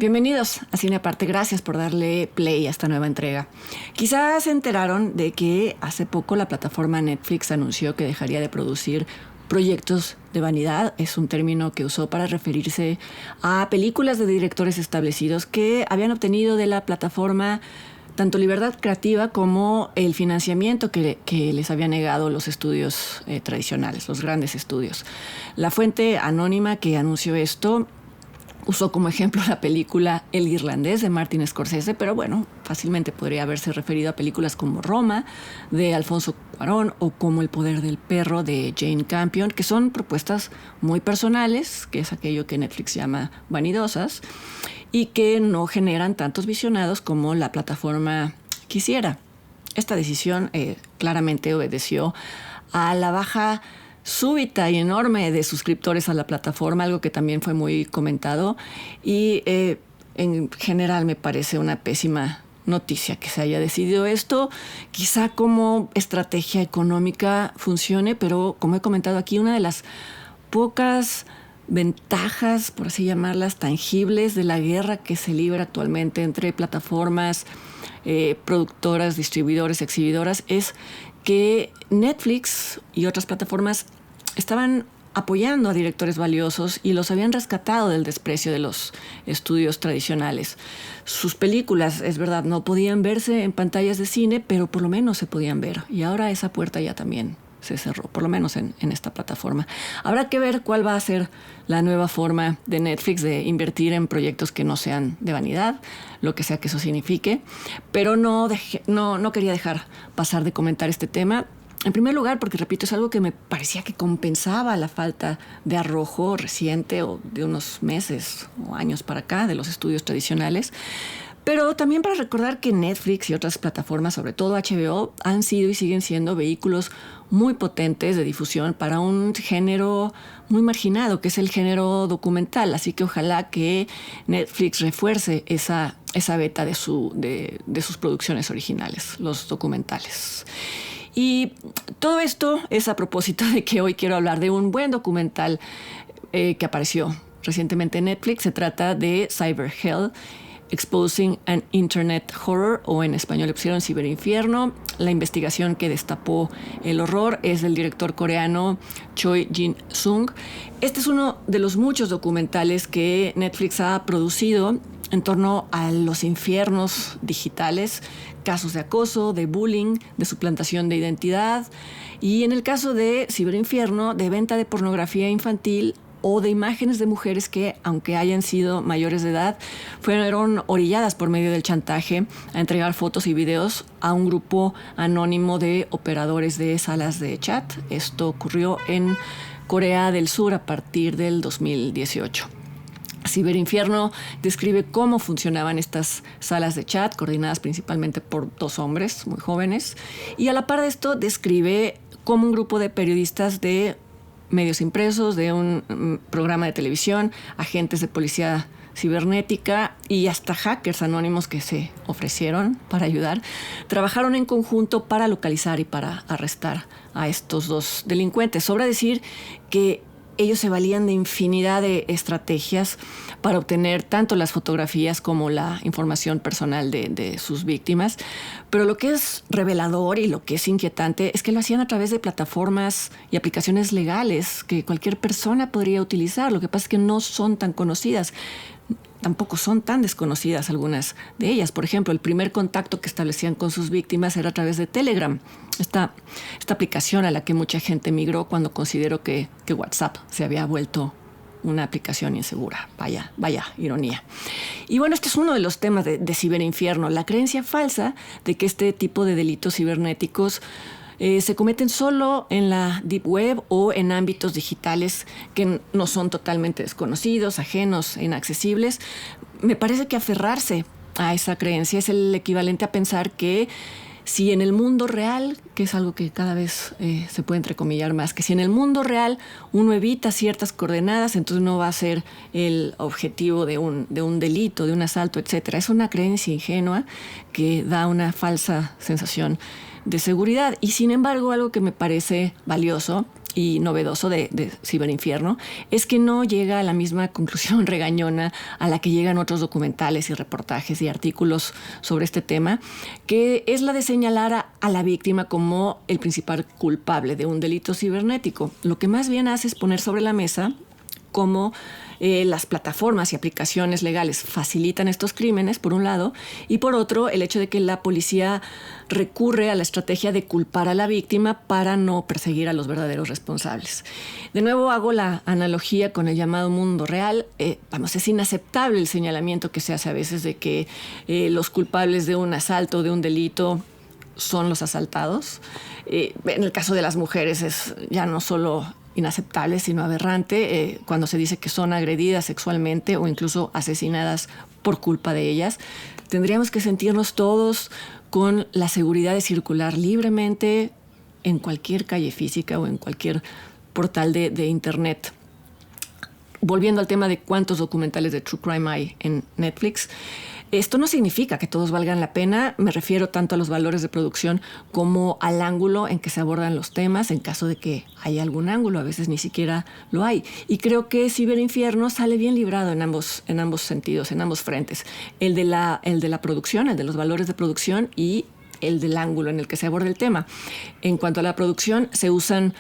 Bienvenidos a Cine Aparte, gracias por darle play a esta nueva entrega. Quizás se enteraron de que hace poco la plataforma Netflix anunció que dejaría de producir proyectos de vanidad. Es un término que usó para referirse a películas de directores establecidos que habían obtenido de la plataforma tanto libertad creativa como el financiamiento que les había negado los estudios tradicionales, los grandes estudios. La fuente anónima que anunció esto usó como ejemplo la película El Irlandés de Martin Scorsese, pero bueno, fácilmente podría haberse referido a películas como Roma de Alfonso Cuarón o como El Poder del Perro de Jane Campion, que son propuestas muy personales, que es aquello que Netflix llama vanidosas, y que no generan tantos visionados como la plataforma quisiera. Esta decisión claramente obedeció a la baja súbita y enorme de suscriptores a la plataforma, algo que también fue muy comentado, y en general me parece una pésima noticia que se haya decidido esto. Quizá como estrategia económica funcione, pero como he comentado aquí, una de las pocas ventajas, por así llamarlas, tangibles de la guerra que se libra actualmente entre plataformas, productoras, distribuidores, exhibidoras, es que Netflix y otras plataformas estaban apoyando a directores valiosos y los habían rescatado del desprecio de los estudios tradicionales. Sus películas, es verdad, no podían verse en pantallas de cine, pero por lo menos se podían ver. Y ahora esa puerta ya también se cerró, por lo menos en esta plataforma. Habrá que ver cuál va a ser la nueva forma de Netflix de invertir en proyectos que no sean de vanidad, lo que sea que eso signifique, pero no quería dejar pasar de comentar este tema. En primer lugar, porque repito, es algo que me parecía que compensaba la falta de arrojo reciente o de unos meses o años para acá de los estudios tradicionales. Pero también para recordar que Netflix y otras plataformas, sobre todo HBO, han sido y siguen siendo vehículos muy potentes de difusión para un género muy marginado, que es el género documental. Así que ojalá que Netflix refuerce esa beta de sus producciones originales, los documentales. Y todo esto es a propósito de que hoy quiero hablar de un buen documental que apareció recientemente en Netflix. Se trata de Cyber Hell, Exposing an Internet Horror, o en español le pusieron Ciberinfierno. La investigación que destapó el horror es del director coreano Choi Jin-sung. Este es uno de los muchos documentales que Netflix ha producido en torno a los infiernos digitales, casos de acoso, de bullying, de suplantación de identidad, y en el caso de Ciberinfierno, de venta de pornografía infantil o de imágenes de mujeres que, aunque hayan sido mayores de edad, fueron orilladas por medio del chantaje a entregar fotos y videos a un grupo anónimo de operadores de salas de chat. Esto ocurrió en Corea del Sur a partir del 2018. Ciberinfierno describe cómo funcionaban estas salas de chat, coordinadas principalmente por dos hombres muy jóvenes, y a la par de esto describe cómo un grupo de periodistas de medios impresos, de un programa de televisión, agentes de policía cibernética y hasta hackers anónimos que se ofrecieron para ayudar, trabajaron en conjunto para localizar y para arrestar a estos dos delincuentes. Sobra decir que ellos se valían de infinidad de estrategias para obtener tanto las fotografías como la información personal de sus víctimas. Pero lo que es revelador y lo que es inquietante es que lo hacían a través de plataformas y aplicaciones legales que cualquier persona podría utilizar. Lo que pasa es que no son tan conocidas. Tampoco son tan desconocidas algunas de ellas. Por ejemplo, el primer contacto que establecían con sus víctimas era a través de Telegram, esta aplicación a la que mucha gente migró cuando consideró que WhatsApp se había vuelto una aplicación insegura. Vaya ironía. Y bueno, este es uno de los temas de Ciberinfierno, la creencia falsa de que este tipo de delitos cibernéticos se cometen solo en la Deep Web o en ámbitos digitales que no son totalmente desconocidos, ajenos, inaccesibles. Me parece que aferrarse a esa creencia es el equivalente a pensar que si en el mundo real, que es algo que cada vez se puede entrecomillar más, que si en el mundo real uno evita ciertas coordenadas, entonces no va a ser el objetivo de un delito, de un asalto, etc. Es una creencia ingenua que da una falsa sensación de seguridad. Y sin embargo, algo que me parece valioso y novedoso de Ciberinfierno es que no llega a la misma conclusión regañona a la que llegan otros documentales y reportajes y artículos sobre este tema, que es la de señalar a la víctima como el principal culpable de un delito cibernético. Lo que más bien hace es poner sobre la mesa cómo las plataformas y aplicaciones legales facilitan estos crímenes, por un lado, y por otro, el hecho de que la policía recurre a la estrategia de culpar a la víctima para no perseguir a los verdaderos responsables. De nuevo hago la analogía con el llamado mundo real. Es inaceptable el señalamiento que se hace a veces de que los culpables de un asalto, de un delito, son los asaltados. En el caso de las mujeres es ya no solo inaceptable, sino aberrante, cuando se dice que son agredidas sexualmente o incluso asesinadas por culpa de ellas. Tendríamos que sentirnos todos con la seguridad de circular libremente en cualquier calle física o en cualquier portal de internet. Volviendo al tema de cuántos documentales de True Crime hay en Netflix, esto no significa que todos valgan la pena. Me refiero tanto a los valores de producción como al ángulo en que se abordan los temas, en caso de que haya algún ángulo. A veces ni siquiera lo hay. Y creo que Ciberinfierno sale bien librado en ambos sentidos, en ambos frentes. El de la producción, el de los valores de producción, y el del ángulo en el que se aborda el tema. En cuanto a la producción, se usan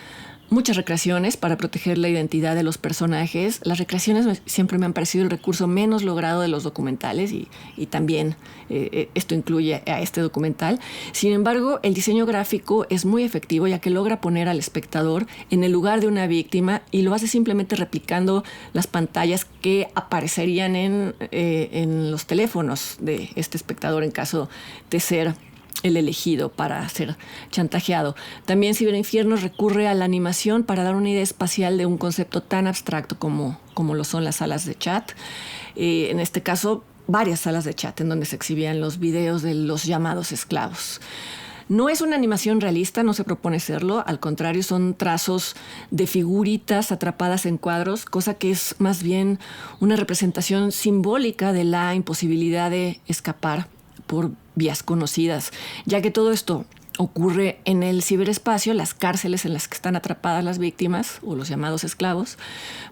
muchas recreaciones para proteger la identidad de los personajes. Las recreaciones siempre me han parecido el recurso menos logrado de los documentales y también esto incluye a este documental. Sin embargo, el diseño gráfico es muy efectivo, ya que logra poner al espectador en el lugar de una víctima y lo hace simplemente replicando las pantallas que aparecerían en los teléfonos de este espectador en caso de ser el elegido para ser chantajeado. También Ciberinfierno recurre a la animación para dar una idea espacial de un concepto tan abstracto como lo son las salas de chat. En este caso, varias salas de chat en donde se exhibían los videos de los llamados esclavos. No es una animación realista, no se propone serlo, al contrario, son trazos de figuritas atrapadas en cuadros, cosa que es más bien una representación simbólica de la imposibilidad de escapar por vías conocidas, ya que todo esto ocurre en el ciberespacio. Las cárceles en las que están atrapadas las víctimas o los llamados esclavos,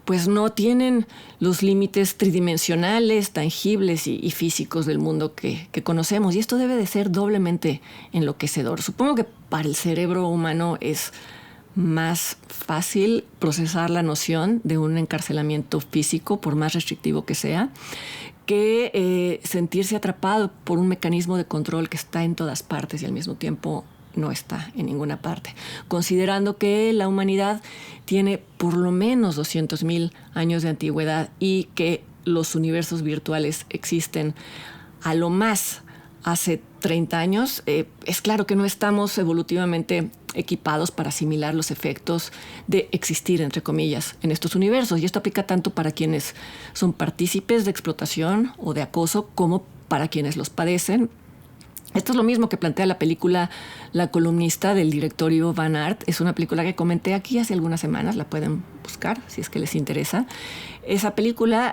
pues no tienen los límites tridimensionales, tangibles y físicos del mundo que conocemos, y esto debe de ser doblemente enloquecedor. Supongo que para el cerebro humano es más fácil procesar la noción de un encarcelamiento físico, por más restrictivo que sea, que sentirse atrapado por un mecanismo de control que está en todas partes y al mismo tiempo no está en ninguna parte. Considerando que la humanidad tiene por lo menos 200,000 años de antigüedad y que los universos virtuales existen a lo más hace 30 años, es claro que no estamos evolutivamente equipados para asimilar los efectos de existir, entre comillas, en estos universos. Y esto aplica tanto para quienes son partícipes de explotación o de acoso como para quienes los padecen. Esto es lo mismo que plantea la película La columnista del director Ivo Van Art. Es una película que comenté aquí hace algunas semanas, la pueden buscar si es que les interesa. Esa película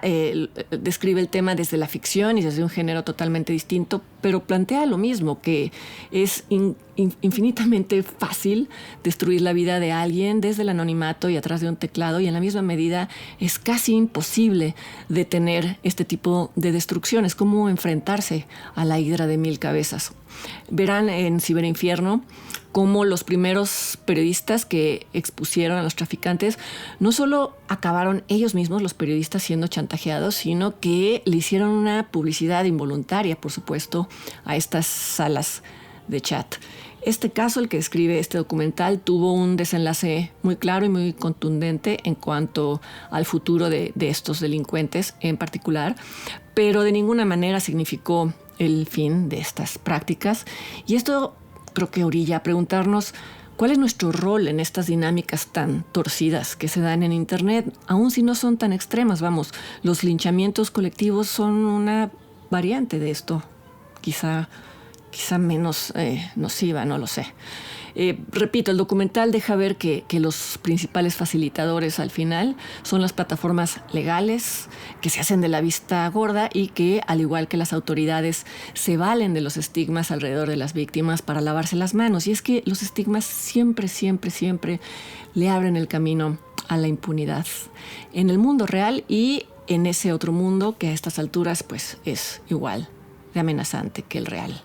describe el tema desde la ficción y desde un género totalmente distinto, pero plantea lo mismo, que es infinitamente fácil destruir la vida de alguien desde el anonimato y atrás de un teclado, y en la misma medida es casi imposible detener este tipo de destrucción. Es como enfrentarse a la hidra de 1000 cabezas. Verán en Ciberinfierno cómo los primeros periodistas que expusieron a los traficantes no solo acabaron ellos mismos, los periodistas, siendo chantajeados, sino que le hicieron una publicidad involuntaria, por supuesto, a estas salas de chat. Este caso, el que describe este documental, tuvo un desenlace muy claro y muy contundente en cuanto al futuro de estos delincuentes en particular, pero de ninguna manera significó el fin de estas prácticas. Y esto creo que orilla a preguntarnos cuál es nuestro rol en estas dinámicas tan torcidas que se dan en Internet, aun si no son tan extremas. Vamos, los linchamientos colectivos son una variante de esto, quizá menos nociva, no lo sé. Repito, el documental deja ver que los principales facilitadores al final son las plataformas legales que se hacen de la vista gorda y que, al igual que las autoridades, se valen de los estigmas alrededor de las víctimas para lavarse las manos. Y es que los estigmas siempre, siempre, siempre le abren el camino a la impunidad en el mundo real y en ese otro mundo que a estas alturas pues es igual de amenazante que el real.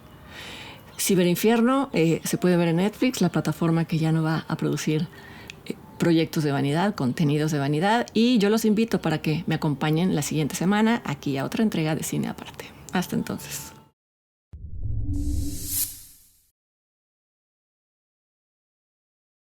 Ciberinfierno se puede ver en Netflix, la plataforma que ya no va a producir proyectos de vanidad, contenidos de vanidad, y yo los invito para que me acompañen la siguiente semana aquí a otra entrega de Cine Aparte. Hasta entonces.